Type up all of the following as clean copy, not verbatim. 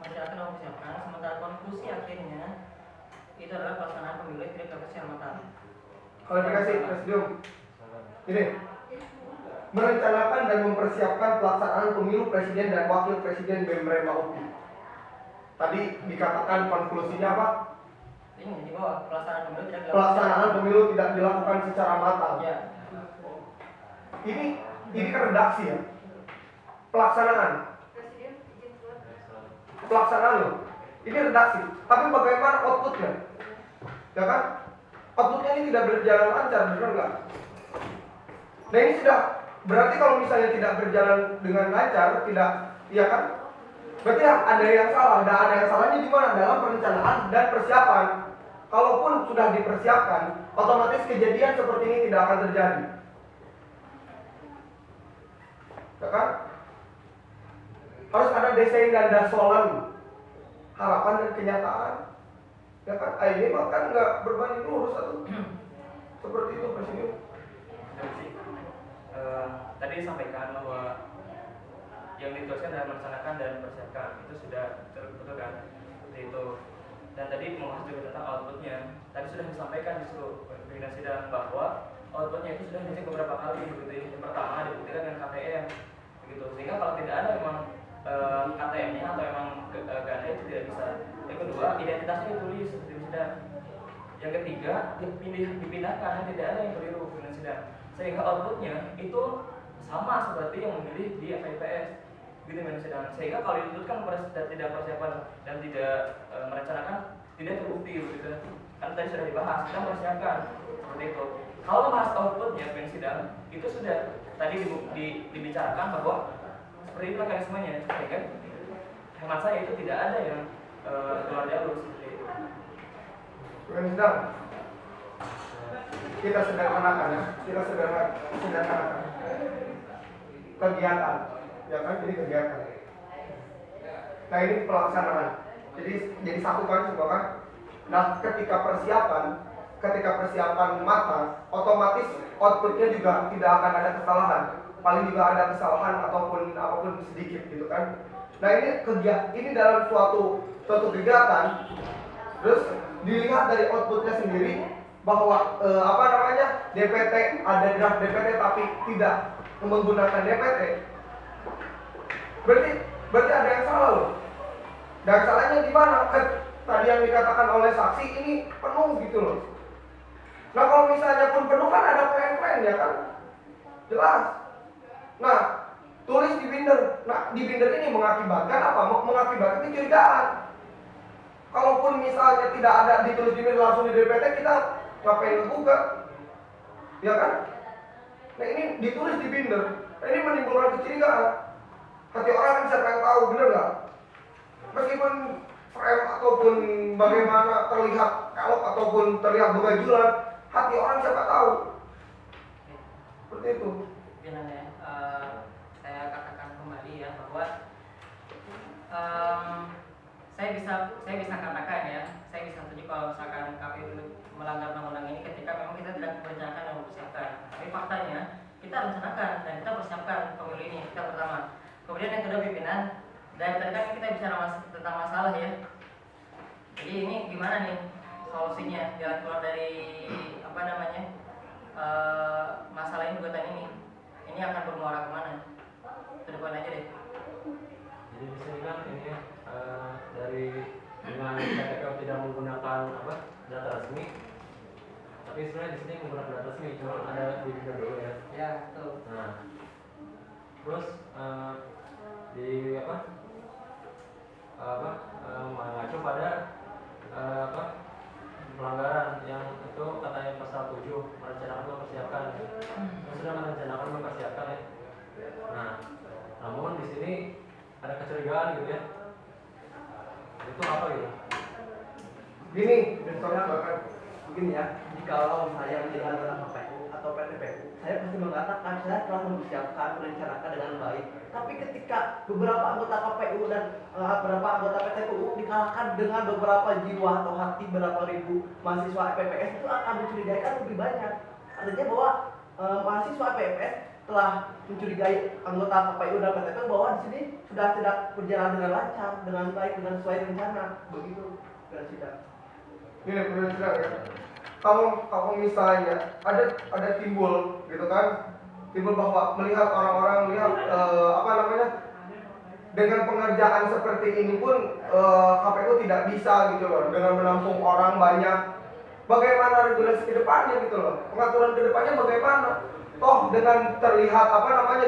merencanakan dan mempersiapkan, sementara konklusi akhirnya itu adalah pelaksanaan pemilu yang tidak terkait secara matang. Klarifikasi Presidium. Ini merencanakan dan mempersiapkan pelaksanaan pemilu presiden dan wakil presiden BEM UPI. Tadi dikatakan konklusinya apa? Ini di bawah pelaksanaan pemilu tidak dilakukan secara matang. Ya. Ini kan redaksi ya. Pelaksanaan loh. Ini redaksi. Tapi bagaimana outputnya? Ya kan? Outputnya ini tidak berjalan lancar, benar nggak? Nah ini sudah berarti kalau misalnya tidak berjalan dengan lancar, tidak, ya kan? Berarti ada yang salah. Dan ada yang salahnya di mana? Dalam perencanaan dan persiapan. Kalaupun sudah dipersiapkan, otomatis kejadian seperti ini tidak akan terjadi. Ya kan? Harus ada desain dan dasolan, harapan dan kenyataan. Ya kan? Ini mah kan nggak berbanding lurus atau seperti itu Presiden. Tadi disampaikan bahwa yang dituliskan dalam merencanakan dan persiapkan itu sudah betul kan? Seperti itu. Dan tadi membahas juga tentang outputnya. Tadi sudah disampaikan justru pimpinan sidang bahwa outputnya itu sudah dicek beberapa kali begitu. Yang pertama dibuktikan dengan KTM begitu. Sehingga kalau tidak ada memang KTM-nya atau emang ganda itu tidak bisa. Yang kedua, identitasnya ditulis seperti sidang. Yang ketiga, dipindahkan karena tidak ada yang keliru pimpinan sidang. Sehingga outputnya itu sama seperti yang memilih di FIPS. Gitu sidang. Sehingga kalau dituntutkan tidak persiapan dan tidak merencanakan, tidak terbukti gitu. Kan tadi sudah dibahas, kita persiapkan seperti itu. Kalau bahas outputnya sidang itu sudah tadi dibicarakan bahwa seperti itu mekanismenya, sehingga hemat saya itu tidak ada yang keluar jalur seperti itu. Sidang, kita sederhanakan ya, kita sederhanakan kegiatan. Ya kan, jadi kegiatan. Nah ini pelaksanaan. Jadi satu kan semua kan. Nah ketika persiapan matang, otomatis outputnya juga tidak akan ada kesalahan. Paling juga ada kesalahan ataupun apapun sedikit gitu kan. Nah ini dalam suatu kegiatan. Terus dilihat dari outputnya sendiri bahwa DPT ada draft DPT tapi tidak menggunakan DPT. Berarti ada yang salah loh. Dan salahnya di mana? Tadi yang dikatakan oleh saksi ini penuh gitu loh. Nah kalau misalnya pun penuh kan ada plan ya kan? Jelas. Nah tulis di binder. Nah di binder ini mengakibatkan apa? Mengakibatkan kecurigaan. Kalaupun misalnya tidak ada ditulis di binder langsung di DPT, kita ngapain gugat? Ya kan? Nah ini ditulis di binder. Nah, ini menimbulkan kecurigaan. Hati orang kan siapa yang tahu, bener nggak? Meskipun frame ataupun bagaimana terlihat elok ataupun terlihat begajulan, hati orang siapa tahu. Seperti itu. Saya katakan kembali ya bahwa saya bisa katakan ya, saya bisa setuju kalau misalkan KPU melanggar undang-undang ini ketika memang kita tidak merencanakan dan mempersiapkan. Tapi faktanya kita rencanakan dan kita persiapkan pemilu ini, kita pertama. Kemudian yang kedua pimpinan, dan tadi kan kita bicara tentang masalah ya. Jadi ini gimana nih solusinya, jalan keluar dari masalah ini, gugatan ini? Ini akan bermuara kemana? Ke depan aja deh. Jadi di sini kan ini dari dengan KPU tidak menggunakan data resmi, tapi sebenarnya di sini menggunakan data resmi, cuma ada di binder dulu ya. Ya betul. Nah, terus mengacu pada pelanggaran yang itu katanya pasal 7 merencanakan mempersiapkan. Sudah merencanakan mempersiapkan ya. Nah, namun di sini ada kecurigaan gitu ya. Itu apa gitu? Gini, bahkan begini ya, jikalau saya menjadi anggota KPU atau PTPU, saya pasti mengatakan saya telah mempersiapkan, merencanakan dengan baik. Tapi ketika beberapa anggota KPU dan beberapa anggota PTPU dikalahkan dengan beberapa jiwa atau hati berapa ribu mahasiswa PPS, itu akan mencurigakan lebih banyak. Artinya bahwa mahasiswa PPS telah mencurigai anggota KPU dan PTP bahwa di sini sudah tidak berjalan dengan lancar, dengan baik, dengan sesuai rencana, begitu dengan sidang. Ini benar sidang ya. Kalau misalnya ada timbul gitu kan, timbul bahwa melihat orang-orang melihat dengan pengerjaan seperti ini pun KPU tidak bisa gitu loh, dengan menampung orang banyak. Bagaimana regulasi ke depannya gitu loh, pengaturan ke depannya bagaimana? Toh dengan terlihat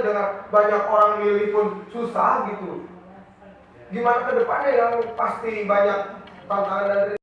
dengan banyak orang milih pun susah gitu. Gimana ke depannya yang pasti banyak tantangan dari